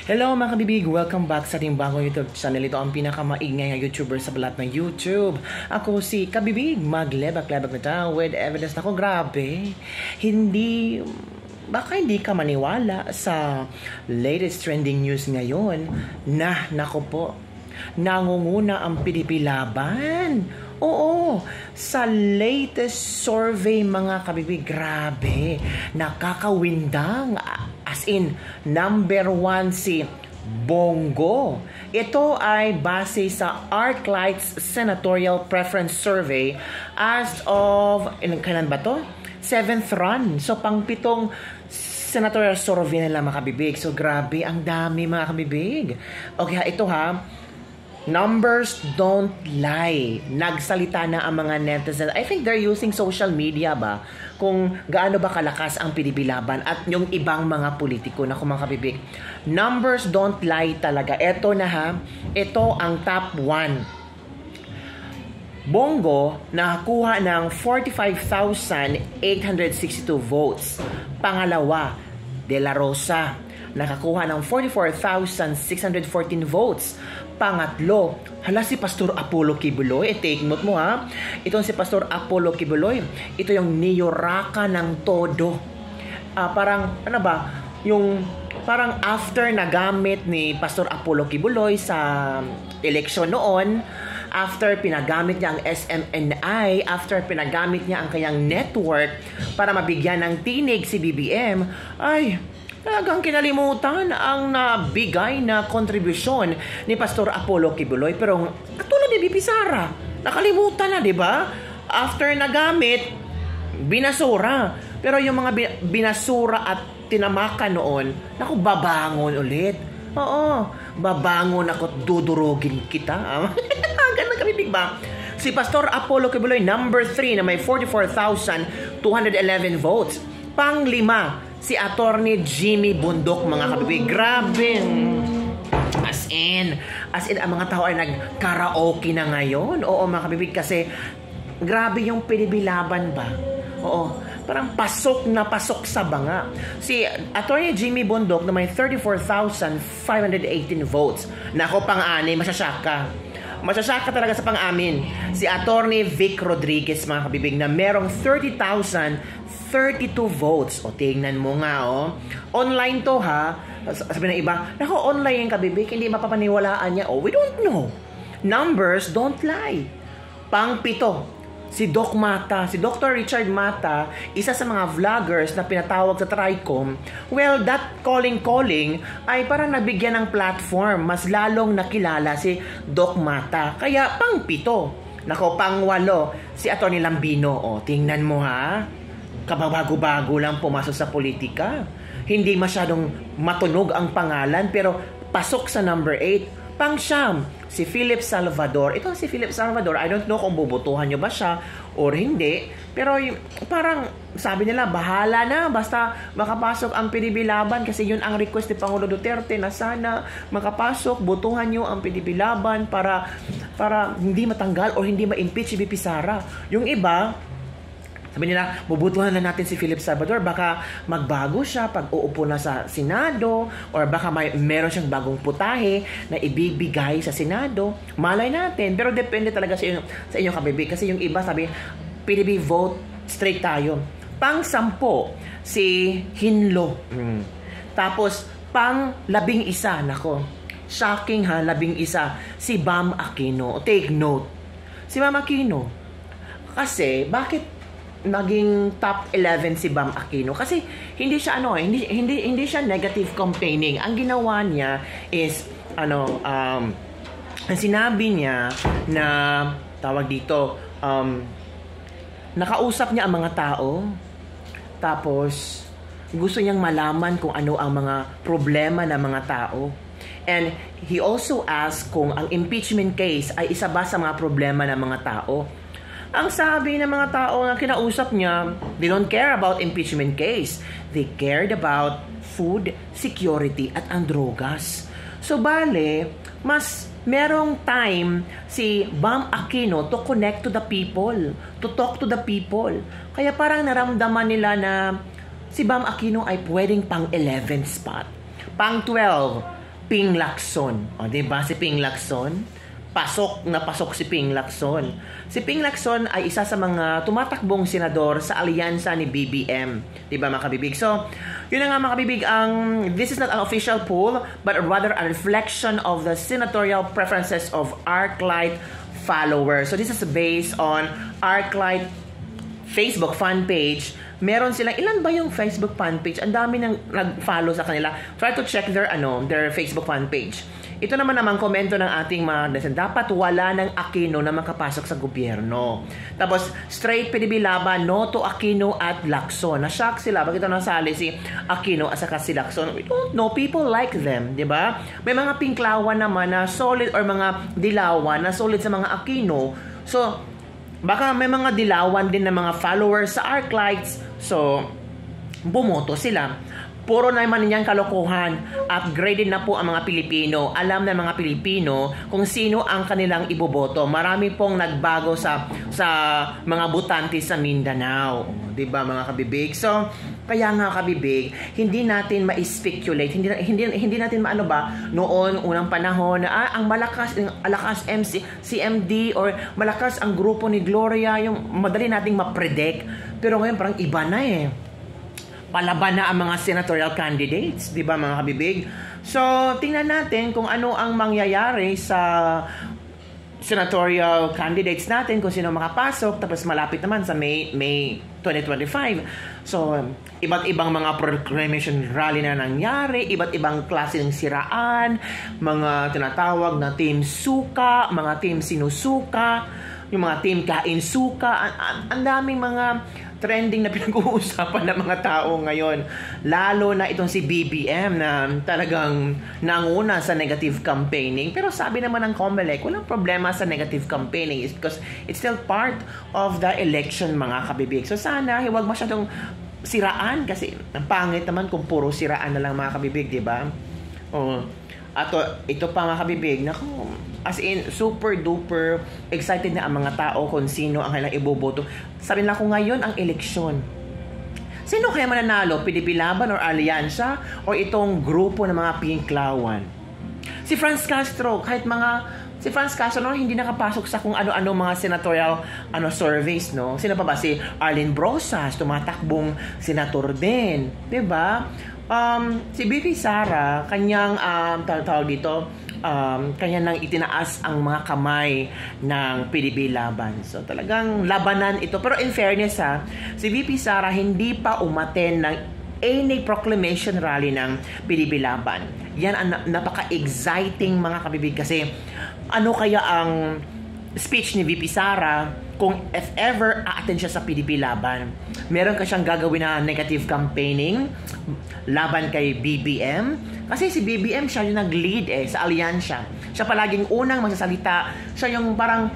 Hello mga kabibig! Welcome back sa ating bagong YouTube channel. Ito ang pinakamaingay na YouTuber sa balat ng YouTube. Ako si Kabibig, maglebak-lebak na tayo with evidence. Nako, grabe. Baka hindi ka maniwala sa latest trending news ngayon na, nako po, nangunguna ang Pinipilaban. Oo, sa latest survey mga kabibig, grabe, nakakawindang. As in, number 1 si Bongo. Ito ay base sa ArcLight's Senatorial Preference Survey as of, kailan ba to? 7th run. So, pang-pitong senatorial survey nila mga kabibig. So, grabe, ang dami mga kabibig. Okay, ito ha. Numbers don't lie. Nagsalita na ang mga netizens. I think they're using social media ba? Kung gaano ba kalakas ang Pinipilaban at yung ibang mga politiko na mga kabibig. Numbers don't lie talaga. Ito na ha. Ito ang top 1. Bongo nakakuha ng 45,862 votes. Pangalawa, De La Rosa nakakuha ng 44,614 votes. Pangatlo, hala si Pastor Apollo Kibuloy. Take note mo ha. Ito si Pastor Apollo Kibuloy. Ito yung niyoraka ng todo. Parang, ano ba? Yung parang after nagamit ni Pastor Apollo Kibuloy sa eleksyon noon, after pinagamit niya ang SMNI, after pinagamit niya ang kanyang network para mabigyan ng tinig si BBM, ay talagang kinalimutan ang nabigay na kontribusyon ni Pastor Apollo Kibuloy. Pero katulad ni BP Sara, nakalimutan na, di ba? After nagamit, binasura. Pero yung mga binasura at tinamakan noon, naku, babangon ulit. Oo, babangon ako, dudurugin kita. Ganun kami, big ba? Si Pastor Apollo Kibuloy, number 3 na may 44,211 votes. Pang-5, si Attorney Jimmy Bundok, mga kabibig. Grabe. As in, ang mga tao ay nag-karaoke na ngayon. Oo, mga kabibig, kasi grabe yung Pinipilaban ba? Oo, parang pasok na pasok sa banga. Si Attorney Jimmy Bundok na may 34,518 votes. Nako, pang-ani, masyasaka. Masyasaka talaga sa pang-amin. Si Attorney Vic Rodriguez, mga kabibig, na merong 30,032 votes. O, tingnan mo nga, oh. Online to, ha? Sabi ng iba, nako, online yung kabibig, hindi mapapaniwalaan niya. Oh, we don't know. Numbers don't lie. Pang-7, si Doc Mata, si Dr. Richard Mata, isa sa mga vloggers na pinatawag sa TRICOM. Well, that calling ay parang nabigyan ng platform. Mas lalong nakilala si Doc Mata. Kaya pang-7. Nako, pang-8, si Atty. Lambino. O, tingnan mo ha. Kababago-bago lang pumasok sa politika. Hindi masyadong matunog ang pangalan, pero pasok sa number 8. Pang-9, si Philip Salvador. Ito si Philip Salvador, I don't know kung bubutuhan nyo ba siya or hindi. Pero parang sabi nila, bahala na. Basta makapasok ang Pinipilaban kasi yun ang request ni Pangulo Duterte na sana makapasok, butuhan nyo ang Pinipilaban para hindi matanggal or hindi ma-impeach si BP Sara. Yung iba, sabi nila, bubutuhan na natin si Philip Salvador. Baka magbago siya pag uupo na sa Senado or baka meron siyang bagong putahe na ibibigay sa Senado. Malay natin. Pero depende talaga sa inyo kabibig. Kasi yung iba sabi, PDB vote, straight tayo. Pang-10, si Hinlo. Tapos, pang-11, nako. Shocking ha, 11, si Bam Aquino. Take note. Si Bam Aquino. Kasi, bakit naging top 11 si Bam Aquino? Kasi hindi siya hindi siya negative campaigning. Ang ginawa niya is ang sinabi niya na tawag dito, nakausap niya ang mga tao, tapos gusto niyang malaman kung ano ang mga problema ng mga tao. And he also asked kung ang impeachment case ay isa ba sa mga problema ng mga tao. Ang sabi ng mga tao na kinausap niya, they don't care about impeachment case. They cared about food, security, at ang drogas. So, bale, mas merong time si Bam Aquino to connect to the people, to talk to the people. Kaya parang naramdaman nila na si Bam Aquino ay pwedeng pang 11 spot. Pang 12, Ping Lacson. O, diba si Ping Lacson? Pasok na pasok si Ping Lacson. Si Ping Lacson ay isa sa mga tumatakbong senador sa alyansa ni BBM. Diba mga kabibig? So, yun na nga mga kabibig, this is not an official poll, but rather a reflection of the senatorial preferences of ArcLight followers. So, this is based on ArcLight Facebook fan page. Meron silang, ilan ba yung Facebook fan page? Ang dami nang nag-follow sa kanila. Try to check their Facebook fan page. Ito naman komento ng ating mga netizen. Dapat wala ng Aquino na makapasok sa gobyerno. Tapos, straight PDB laban, no to Aquino at Lacson. Na-shock sila. Bakit ito nasali si Aquino at saka si Lacson? We don't know. People like them. Diba? May mga pinklawan naman na solid or mga dilawan na solid sa mga Aquino. So, baka may mga dilawan din na mga followers sa ArcLights. So, bumoto sila. Puro naman niyang kalokohan. Upgraded na po ang mga Pilipino. Alam na mga Pilipino kung sino ang kanilang iboboto. Marami pong nagbago sa mga butante sa Mindanao. 'Di ba mga kabibig? So, kaya nga kabibig, hindi natin ma-speculate, hindi natin maano ba noon unang panahon na ang malakas CMD or malakas ang grupo ni Gloria, yung madali nating ma-predict. Pero ngayon parang iba na eh. Palaban na ang mga senatorial candidates, di ba mga kabibig? So, tingnan natin kung ano ang mangyayari sa senatorial candidates natin, kung sino makapasok, tapos malapit naman sa May 2025. So, iba't ibang mga proclamation rally na nangyari, iba't ibang klase ng siraan, mga tinatawag na team suka, mga team sinusuka, yung mga team kain suka, ang daming mga trending na pinag-uusapan ng mga tao ngayon. Lalo na itong si BBM na talagang nanguna sa negative campaigning. Pero sabi naman ng COMELEC, walang problema sa negative campaigning because it's still part of the election mga kabibig. So sana, huwag masyadong siraan kasi ang pangit naman kung puro siraan na lang mga kabibig, di ba? Ito pa mga kabibig, naku, as in, super duper excited na ang mga tao kung sino ang kailang iboboto. Sabi nila ko ngayon ang eleksyon. Sino kaya mananalo? PDP Laban or Alyansa? O itong grupo ng mga pinklawan? Si Franz Castro, si Franz Castro hindi nakapasok sa kung ano-ano mga senatorial surveys, no? Sino pa ba? Si Arlene Brosas, tumatakbong senator din. Diba? Si BP Sara, kanyang kanya nang itinaas ang mga kamay ng PDB Laban. So talagang labanan ito. Pero in fairness si VP Sara hindi pa umaten ng any proclamation rally ng PDB Laban. Yan ang napaka-exciting mga kabibig kasi ano kaya ang speech ni VP Sara kung if ever a-attend siya sa PDP Laban. Meron ka siyang gagawin na negative campaigning laban kay BBM. Kasi si BBM siya yung nag-lead sa alyansya. Siya palaging unang magsasalita. Siya yung parang,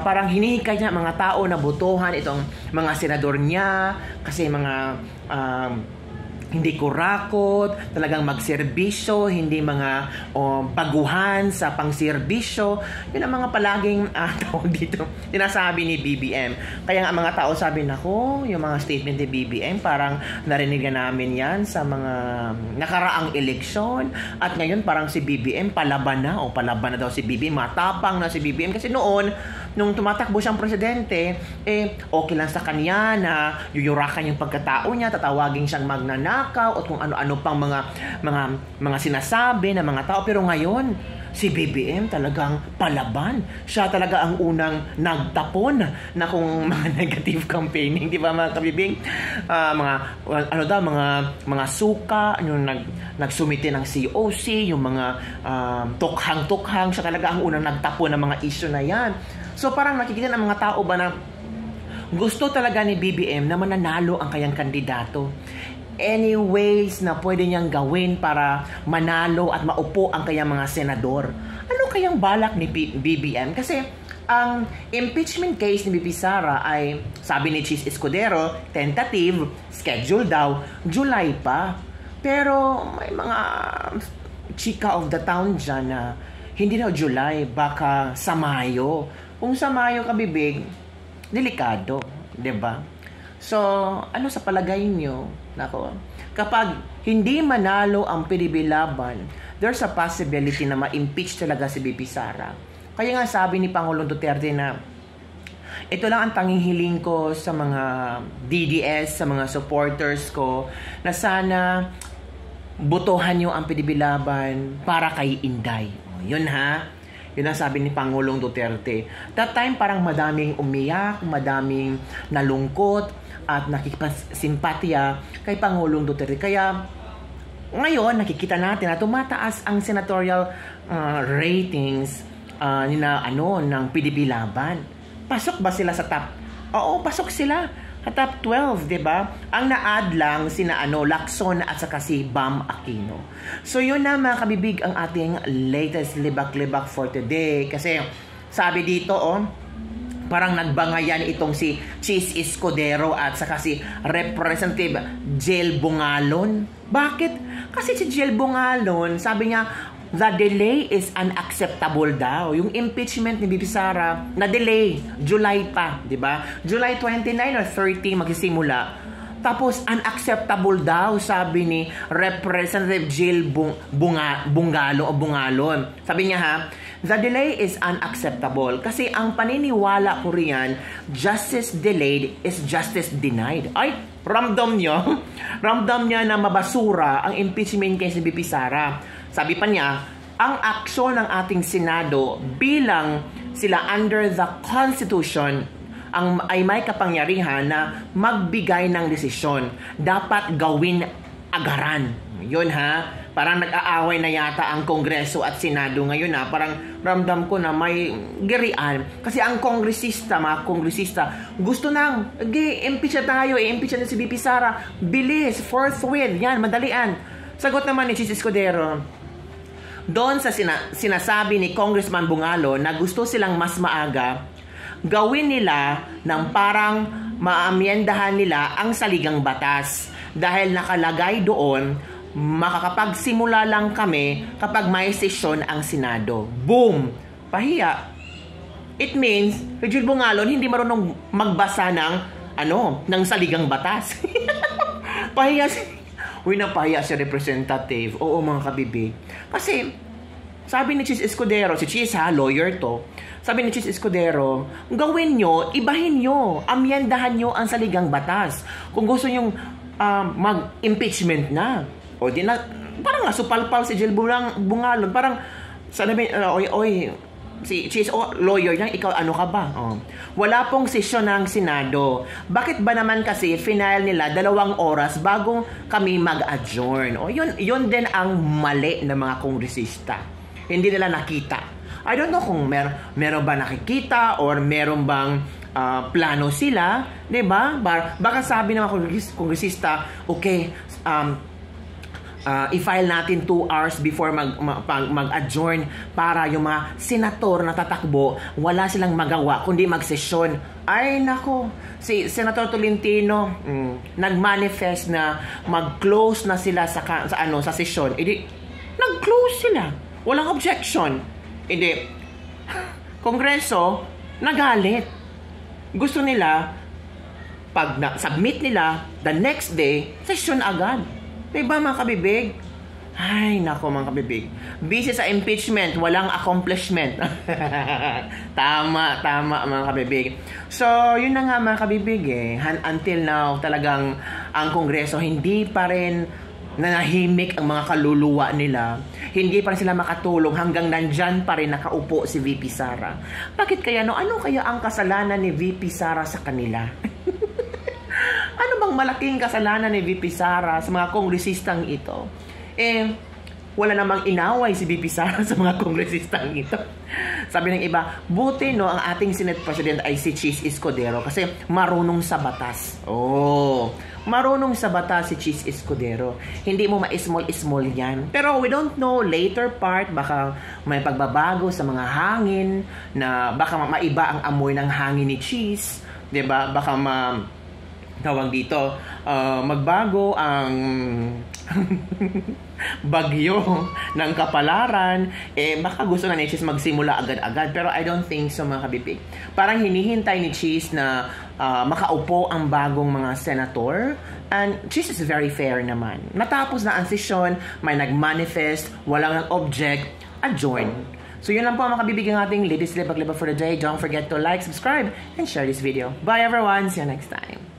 parang hinihikay niya mga tao na botohan itong mga senador niya. Kasi mga hindi kurakot, talagang magserbisyo, hindi mga baguhan sa pangserbisyo. Yun ang mga palaging tawag dito, sinasabi ni BBM. Kaya nga mga tao sabi, nako, yung mga statement ni BBM, parang narinig na namin yan sa mga nakaraang eleksyon. At ngayon parang si BBM palaban na daw si BBM. Matapang na si BBM. Kasi noon, nung tumatakbo siyang presidente, okay lang sa kanya na yuyurakan yung pagkatao niya, tatawagin siyang magnanakaw at kung ano-ano pang mga sinasabi ng mga tao. Pero ngayon, si BBM talagang palaban. Siya talaga ang unang nagtapon na kung mga negative campaigning, di ba mga kabibing? Mga suka, yung nagsumite ng COC, yung mga tukhang-tukhang, siya talaga ang unang nagtapon ng mga issue na yan. So parang nakikita ng mga tao ba na gusto talaga ni BBM na mananalo ang kanyang kandidato. Any ways na pwede niyang gawin para manalo at maupo ang kanyang mga senador. Ano kayang balak ni BBM? Kasi ang impeachment case ni BP Sara ay, sabi ni Chis Escudero, tentative, schedule daw, July pa. Pero may mga chika of the town dyan na hindi daw July, baka sa Mayo. Kung sa Mayo kabibig, delikado, 'di ba? So, ano sa palagay niyo? Nako, kapag hindi manalo ang PBB laban, there's a possibility na ma-impeach talaga si VP Sara. Kaya nga sabi ni Pangulong Duterte na ito lang ang tanging hiling ko sa mga DDS, sa mga supporters ko, na sana botohan nyo ang PBB laban para kay Inday. Yun ha. Yun ang sabi ni Pangulong Duterte. That time parang madaming umiyak, madaming nalungkot at nakikipagsimpatya kay Pangulong Duterte. Kaya ngayon nakikita natin na tumataas ang senatorial ratings ng PBB laban. Pasok ba sila sa top? Oo, pasok sila sa top 12, 'di ba? Ang na-add lang sina Lacson at saka si Bam Aquino. So yun na mga kabibig ang ating latest libak-libak for today. Kasi sabi dito parang nagbangayan itong si Cheese Escudero at saka si Representative Jel Bungalon. Bakit? Kasi si Jel Bungalon, sabi niya, the delay is unacceptable daw. Yung impeachment ni VP Sara, na-delay. July pa, di ba? July 29 or 30 magsisimula. Tapos, unacceptable daw, sabi ni Representative Jill Bungalon. Sabi niya ha, the delay is unacceptable. Kasi ang paniniwala ko riyan, justice delayed is justice denied. Ay, ramdam niya na mabasura ang impeachment kay si VP Sara. Sabi pa niya, ang aksyon ng ating Senado bilang sila under the Constitution ay may kapangyarihan na magbigay ng desisyon. Dapat gawin agaran. Yun ha. Parang nag-aaway na yata ang Kongreso at Senado ngayon ha. Parang ramdam ko na may girian. Kasi ang mga kongresista, gusto nang, impeach na tayo, impeach na si VP Sara. Bilis, forthwith, yan, madalian. Sagot naman ni Cheese Escudero, doon sa sinasabi ni Congressman Bungalo na gusto silang mas maaga, gawin nila ng parang maamyendahan nila ang saligang batas. Dahil nakalagay doon, makakapagsimula lang kami kapag may sesyon ang Senado. Boom! Pahiya. It means, Regil Bungalon hindi marunong magbasa ng saligang batas. Pahiya napahiya si representative. Oo mga kabibig. Kasi, sabi ni Cheese Escudero, si Cheese lawyer to, sabi ni Cheese Escudero, gawin nyo, ibahin nyo, amyendahan nyo ang saligang batas. Kung gusto nyo mag-impeachment na. O di na, parang supalpal si Jill Bungalon, parang, si Cheese, lawyer niya, ikaw ano ka ba? Wala pong sesyon ng Senado. Bakit ba naman kasi final nila 2 oras bago kami mag-adjourn? Yun din ang mali ng mga kongresista. Hindi nila nakita. I don't know kung meron ba nakikita or meron bang plano sila, 'di ba? Baka sabi ng mga kongresista, okay, i-file natin 2 hours before mag-adjourn para yung mga senator na tatakbo, wala silang magawa kundi magsesyon. Ay nako, si Senator Tolentino nag-manifest na mag-close na sila sa sesyon. Hindi, nag-close sila. Walang objection. Hindi, Kongreso nagalit. Gusto nila pag submit nila the next day, session agad. Diba mga kabibig? Ay, nako mga kabibig. Busy sa impeachment, walang accomplishment. Tama mga kabibig. So, yun na nga mga kabibig until now, talagang ang Kongreso hindi pa rin nanahimik ang mga kaluluwa nila. Hindi pa rin sila makatulong hanggang nandyan pa rin nakaupo si VP Sara. Bakit kaya ano kaya ang kasalanan ni VP Sara sa kanila? Ano bang malaking kasalanan ni VP Sara sa mga kongresistang ito? Wala namang inaway si VP Sara sa mga kongresistang ito. Sabi ng iba, buti ang ating Senate President ay si Cheese Escudero kasi marunong sa batas. Marunong sa batas si Cheese Escudero. Hindi mo ma-small yan. Pero we don't know, later part, baka may pagbabago sa mga hangin, na baka maiba ang amoy ng hangin ni Cheese. 'Di ba? Baka tawag dito, magbago ang bagyo ng kapalaran, baka gusto na ni Cheese magsimula agad-agad. Pero I don't think so, mga kabibig. Parang hinihintay ni Cheese na makaupo ang bagong mga senator. And Cheese is very fair naman. Natapos na ang session, may nag-manifest, walang nag-object, adjourn. So yun lang po mga kabibig ang ating latest Libag-Libag for the day. Don't forget to like, subscribe, and share this video. Bye everyone! See you next time!